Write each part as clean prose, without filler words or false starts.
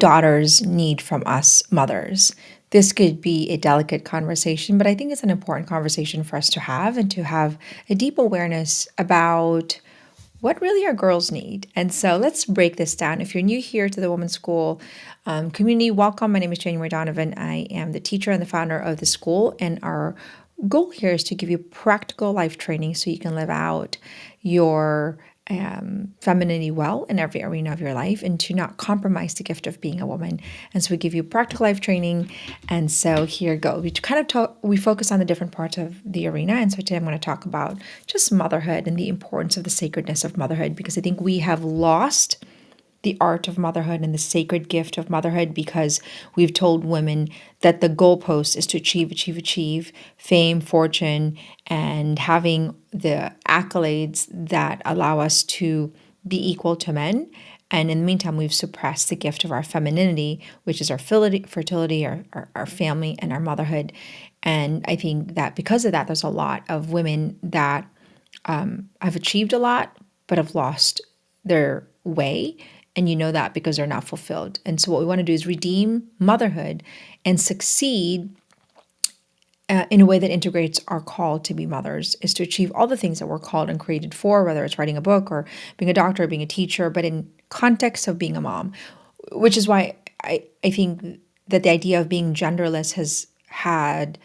daughters need from us mothers? This could be a delicate conversation, but I think it's an important conversation for us to have and to have a deep awareness about what really our girls need. And so let's break this down. If you're new here to the Women's School community, welcome. My name is Donovan. I am the teacher and the founder of the school, and our goal here is to give you practical life training so you can live out your femininity well in every arena of your life and to not compromise the gift of being a woman. And so we give you practical life training. And so here you go. We focus on the different parts of the arena. And so today I'm going to talk about just motherhood and the importance of the sacredness of motherhood, because I think we have lost the art of motherhood and the sacred gift of motherhood because we've told women that the goalpost is to achieve fame, fortune, and having the accolades that allow us to be equal to men. And in the meantime, we've suppressed the gift of our femininity, which is our fertility, our family, and our motherhood. And I think that because of that, there's a lot of women that have achieved a lot, but have lost their way. And you know that because they're not fulfilled. And so what we want to do is redeem motherhood and succeed in a way that integrates our call to be mothers, is to achieve all the things that we're called and created for, whether it's writing a book or being a doctor or being a teacher, but in context of being a mom, which is why I think that the idea of being genderless has had,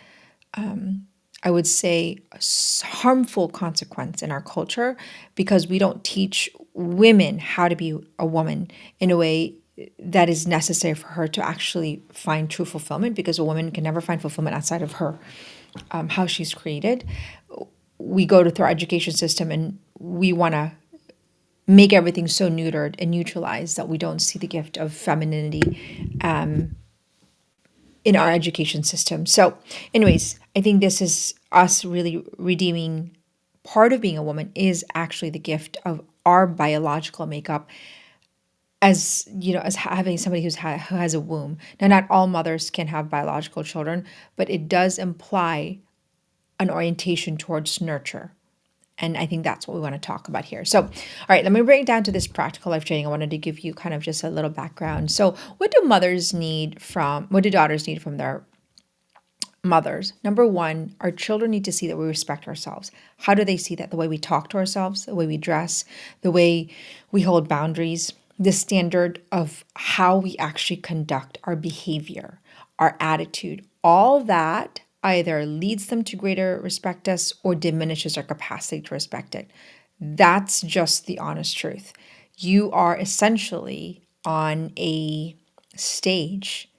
I would say, a harmful consequence in our culture, because we don't teach women how to be a woman in a way that is necessary for her to actually find true fulfillment, because a woman can never find fulfillment outside of her, how she's created. We go through our education system and we want to make everything so neutered and neutralized that we don't see the gift of femininity in our education system. So anyways, I think this is us really redeeming part of being a woman is actually the gift of our biological makeup, as you know, as having somebody who has a womb. Now, not all mothers can have biological children, but it does imply an orientation towards nurture. And I think that's what we want to talk about here. So, all right, let me bring it down to this practical life training. I wanted to give you kind of just a little background. So, what do daughters need from their mothers? Number one, our children need to see that we respect ourselves. How do they see that? The way we talk to ourselves, the way we dress, the way we hold boundaries, the standard of how we actually conduct our behavior, our attitude, all that either leads them to greater respect us or diminishes our capacity to respect it. That's just the honest truth. You are essentially on a stage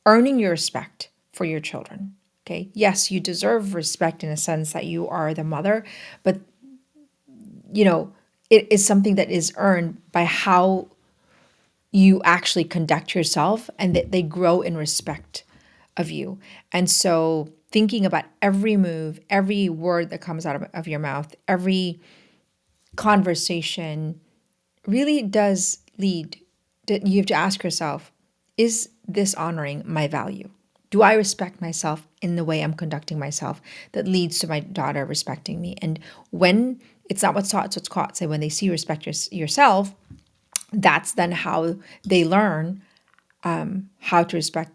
earning your respect for your children. Okay. Yes, you deserve respect in a sense that you are the mother, but it is something that is earned by how you actually conduct yourself, and that they grow in respect of you. And so thinking about every move, every word that comes out of your mouth, every conversation really does lead. You have to ask yourself, is this honoring my value? Do I respect myself in the way I'm conducting myself that leads to my daughter respecting me? And when it's not what's taught, it's what's caught. So when they see you respect yourself, that's then how they learn how to respect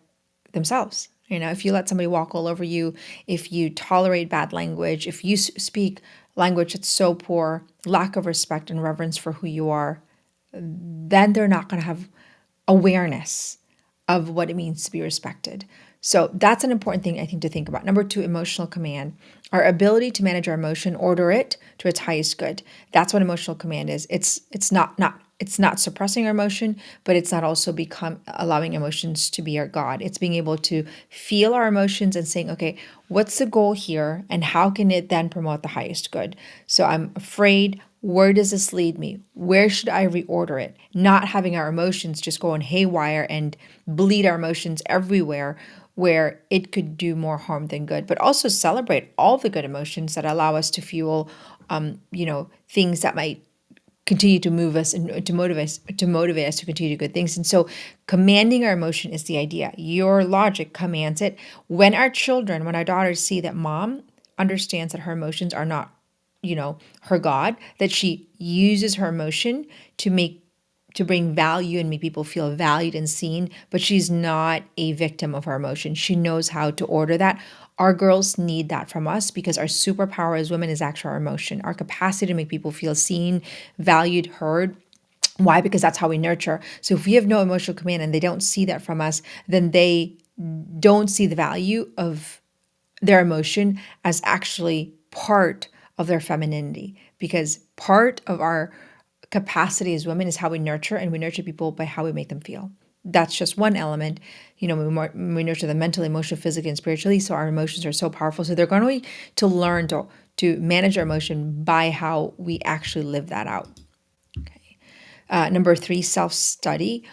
themselves. If you let somebody walk all over you, if you tolerate bad language, if you speak language that's so poor, lack of respect and reverence for who you are, then they're not going to have awareness of what it means to be respected. So that's an important thing, I think, to think about. Number two, emotional command. Our ability to manage our emotion, order it to its highest good. That's what emotional command is. It's not suppressing our emotion, but it's not also allowing emotions to be our God. It's being able to feel our emotions and saying, okay, what's the goal here, and how can it then promote the highest good? So I'm afraid. Where does this lead me? Where should I reorder it? Not having our emotions just go on haywire and bleed our emotions everywhere, where it could do more harm than good. But also celebrate all the good emotions that allow us to fuel, things that might continue to move us and to motivate us to continue to do good things. And so commanding our emotion is the idea. Your logic commands it. When our daughters see that mom understands that her emotions are not, her God, that she uses her emotion to to bring value and make people feel valued and seen, but she's not a victim of her emotion. She knows how to order that. Our girls need that from us because our superpower as women is actually our emotion, our capacity to make people feel seen, valued, heard. Why? Because that's how we nurture. So if we have no emotional command and they don't see that from us, then they don't see the value of their emotion as actually part of their femininity, because part of our capacity as women is how we nurture, and we nurture people by how we make them feel. That's just one element. We nurture them mentally, emotionally, physically, and spiritually. So our emotions are so powerful. So they're going to learn to manage our emotion by how we actually live that out. Number three, self-study.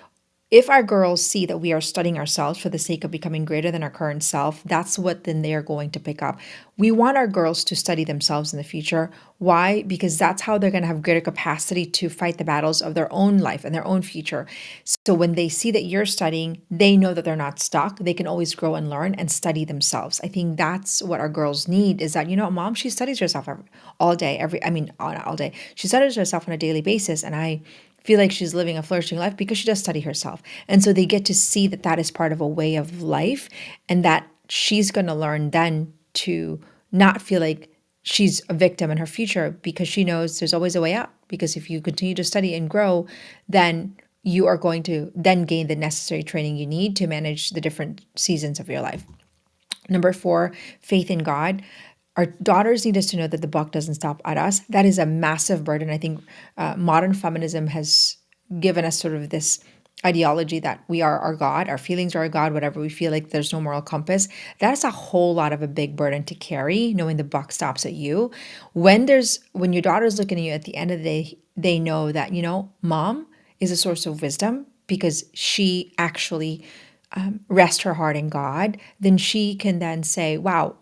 If our girls see that we are studying ourselves for the sake of becoming greater than our current self, that's what then they are going to pick up. We want our girls to study themselves in the future. Why? Because that's how they're going to have greater capacity to fight the battles of their own life and their own future. So when they see that you're studying, they know that they're not stuck. They can always grow and learn and study themselves. I think that's what our girls need, is that, mom, she studies herself all day, not all day. She studies herself on a daily basis. And I feel like she's living a flourishing life because she does study herself. And so they get to see that that is part of a way of life, and that she's going to learn then to not feel like she's a victim in her future, because she knows there's always a way out. Because if you continue to study and grow, then you are going to then gain the necessary training you need to manage the different seasons of your life. Number four, faith in God. Our daughters need us to know that the buck doesn't stop at us. That is a massive burden. I think modern feminism has given us sort of this ideology that we are our God, our feelings are our God, whatever we feel, like there's no moral compass. That's a whole lot of a big burden to carry, knowing the buck stops at you. When your daughter's looking at you at the end of the day, they know that, mom is a source of wisdom because she actually rest her heart in God. Then she can then say, wow,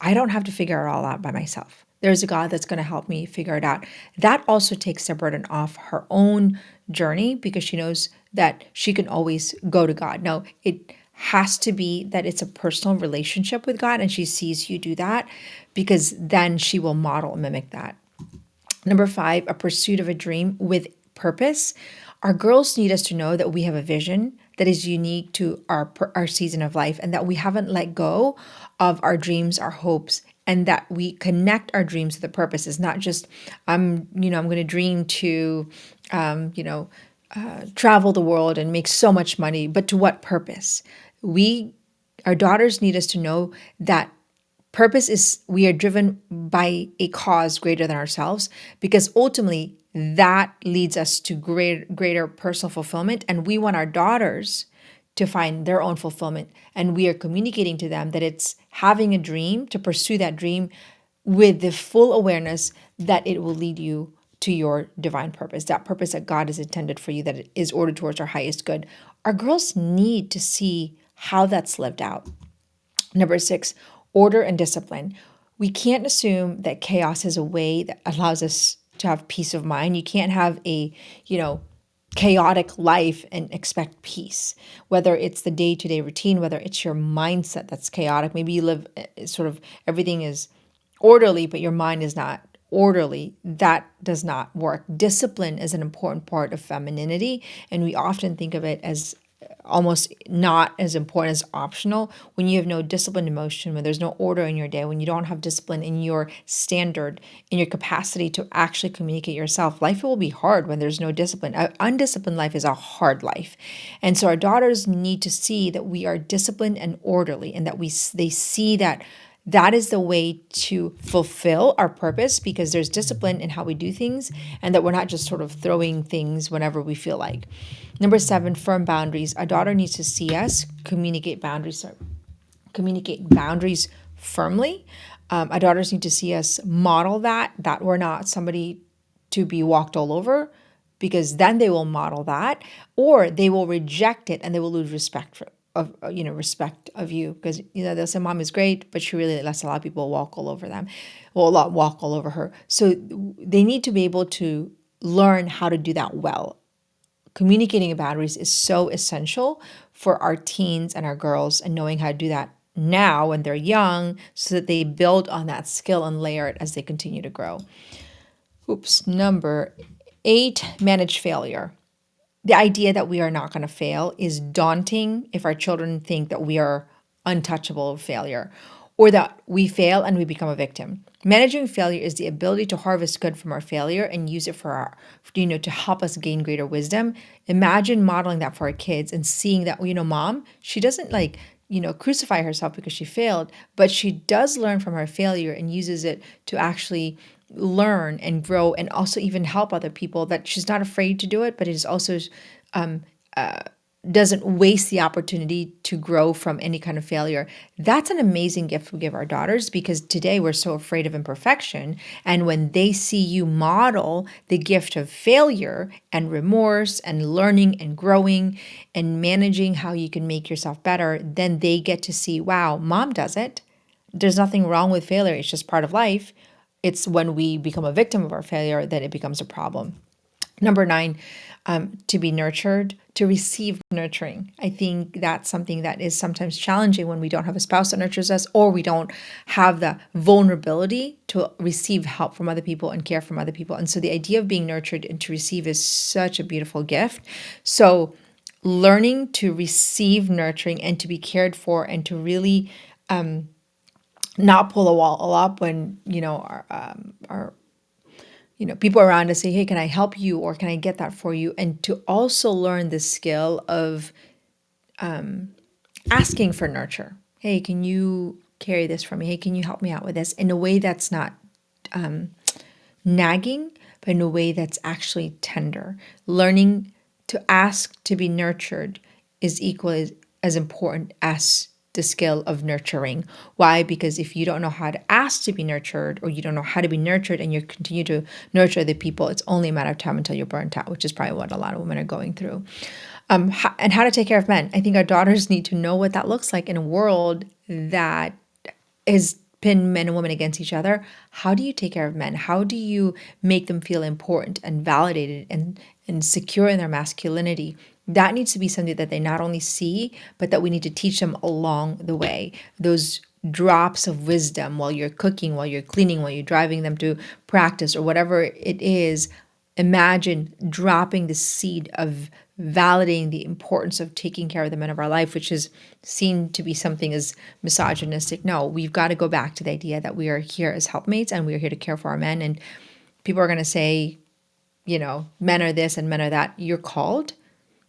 I don't have to figure it all out by myself. There's a God that's going to help me figure it out. That also takes the burden off her own journey, because she knows that she can always go to God. Now, it has to be that it's a personal relationship with God, and she sees you do that, because then she will model and mimic that. Number five, a pursuit of a dream with purpose. Our girls need us to know that we have a vision that is unique to our season of life, and that we haven't let go of our dreams, our hopes, and that we connect our dreams to the purpose. It's not just I'm going to dream to travel the world and make so much money, but to what purpose? Our daughters need us to know that purpose is, we are driven by a cause greater than ourselves, because ultimately that leads us to greater personal fulfillment. And we want our daughters to find their own fulfillment. And we are communicating to them that it's having a dream, to pursue that dream with the full awareness that it will lead you to your divine purpose, that purpose that God has intended for you, that it is ordered towards our highest good. Our girls need to see how that's lived out. Number six, order and discipline. We can't assume that chaos is a way that allows us to have peace of mind. You can't have a, chaotic life and expect peace. Whether it's the day-to-day routine, whether it's your mindset that's chaotic. Maybe you live sort of, everything is orderly, but your mind is not orderly. That does not work. Discipline is an important part of femininity, and we often think of it as almost not as important, as optional. When you have no disciplined emotion, when there's no order in your day, when you don't have discipline in your standard, in your capacity to actually communicate yourself, life will be hard when there's no discipline. An undisciplined life is a hard life. And so our daughters need to see that we are disciplined and orderly, and that they see that that is the way to fulfill our purpose, because there's discipline in how we do things, and that we're not just sort of throwing things whenever we feel like. Number seven, firm boundaries. Our daughter needs to see us communicate boundaries firmly. Our daughters need to see us model that we're not somebody to be walked all over, because then they will model that, or they will reject it and they will lose respect respect of you, because they'll say mom is great, but she really lets a lot of people walk all over them, walk all over her. So they need to be able to learn how to do that well. Communicating boundaries is so essential for our teens and our girls, and knowing how to do that now when they're young, so that they build on that skill and layer it as they continue to grow. Number eight, manage failure. the idea that we are not going to fail is daunting if our children think that we are untouchable of failure or that we fail and we become a victim. Managing failure is the ability to harvest good from our failure and use it for our, to help us gain greater wisdom. Imagine modeling that for our kids and seeing that, mom, she doesn't crucify herself because she failed, but she does learn from her failure and uses it to actually learn and grow and also even help other people, that she's not afraid to do it, but it is also doesn't waste the opportunity to grow from any kind of failure. That's an amazing gift we give our daughters, because today we're so afraid of imperfection. And when they see you model the gift of failure and remorse and learning and growing and managing how you can make yourself better, then they get to see, wow, mom does it. There's nothing wrong with failure. It's just part of life. It's when we become a victim of our failure that it becomes a problem. Number 9, to be nurtured, to receive nurturing. I think that's something that is sometimes challenging when we don't have a spouse that nurtures us, or we don't have the vulnerability to receive help from other people and care from other people. And so the idea of being nurtured and to receive is such a beautiful gift. So learning to receive nurturing and to be cared for and to really not pull a wall up when, our people around us say, hey, can I help you? Or can I get that for you? And to also learn the skill of asking for nurture. Hey, can you carry this for me? Hey, can you help me out with this? In a way that's not nagging, but in a way that's actually tender. Learning to ask to be nurtured is equally as important as the skill of nurturing. Why? Because if you don't know how to ask to be nurtured, or you don't know how to be nurtured and you continue to nurture the people, it's only a matter of time until you're burnt out, which is probably what a lot of women are going through. And how to take care of men. I think our daughters need to know what that looks like in a world that is pin men and women against each other. How do you take care of men? How do you make them feel important and validated and secure in their masculinity? That needs to be something that they not only see, but that we need to teach them along the way. Those drops of wisdom while you're cooking, while you're cleaning, while you're driving them to practice or whatever it is. Imagine dropping the seed of validating the importance of taking care of the men of our life, which is seen to be something as misogynistic. No, we've got to go back to the idea that we are here as helpmates and we are here to care for our men. And people are going to say, men are this and men are that. You're called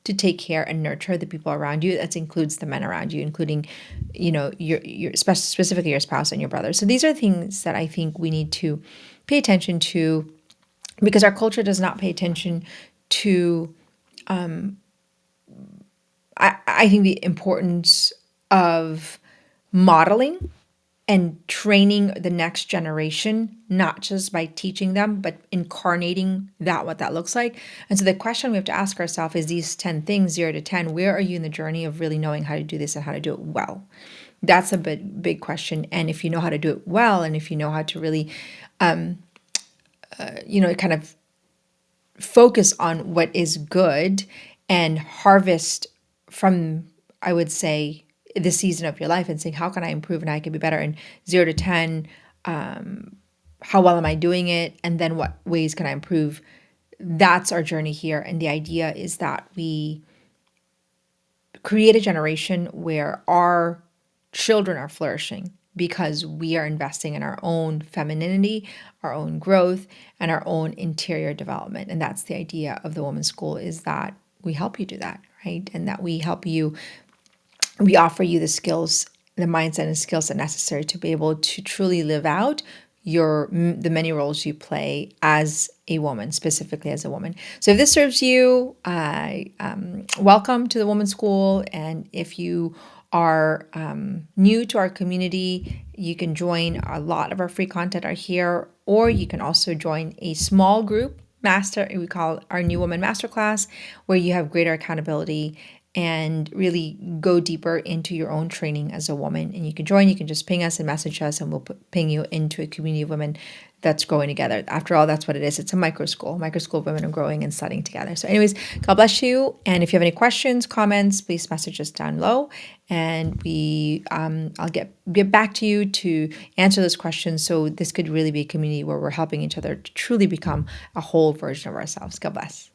to take care and nurture the people around you. That includes the men around you, including, your specifically your spouse and your brother. So these are things that I think we need to pay attention to, because our culture does not pay attention to, I think, the importance of modeling and training the next generation, not just by teaching them, but incarnating what that looks like. And so the question we have to ask ourselves is these 10 things, 0 to 10, where are you in the journey of really knowing how to do this and how to do it well? That's a big question. And if you know how to do it well, and if you know how to really, kind of focus on what is good and harvest from, I would say, the season of your life and saying, how can I improve and I can be better? And 0 to 10, how well am I doing it? And then what ways can I improve? That's our journey here. And the idea is that we create a generation where our children are flourishing because we are investing in our own femininity, our own growth, and our own interior development. And that's the idea of the Women's School, is that we help you do that, right? And that we offer you the skills, the mindset and skills that are necessary to be able to truly live out the many roles you play as a woman, specifically as a woman. So if this serves you, welcome to the Women's School. And if you are new to our community, you can join. A lot of our free content are here, or you can also join a small group we call our New Woman Masterclass, where you have greater accountability and really go deeper into your own training as a woman. And you can join, you can just ping us and message us, and we'll ping you into a community of women that's growing together. After all, that's what it is. It's a micro school of women are growing and studying together. So anyways, God bless you. And if you have any questions, comments, please message us down low. And I'll get back to you to answer those questions. So this could really be a community where we're helping each other to truly become a whole version of ourselves. God bless.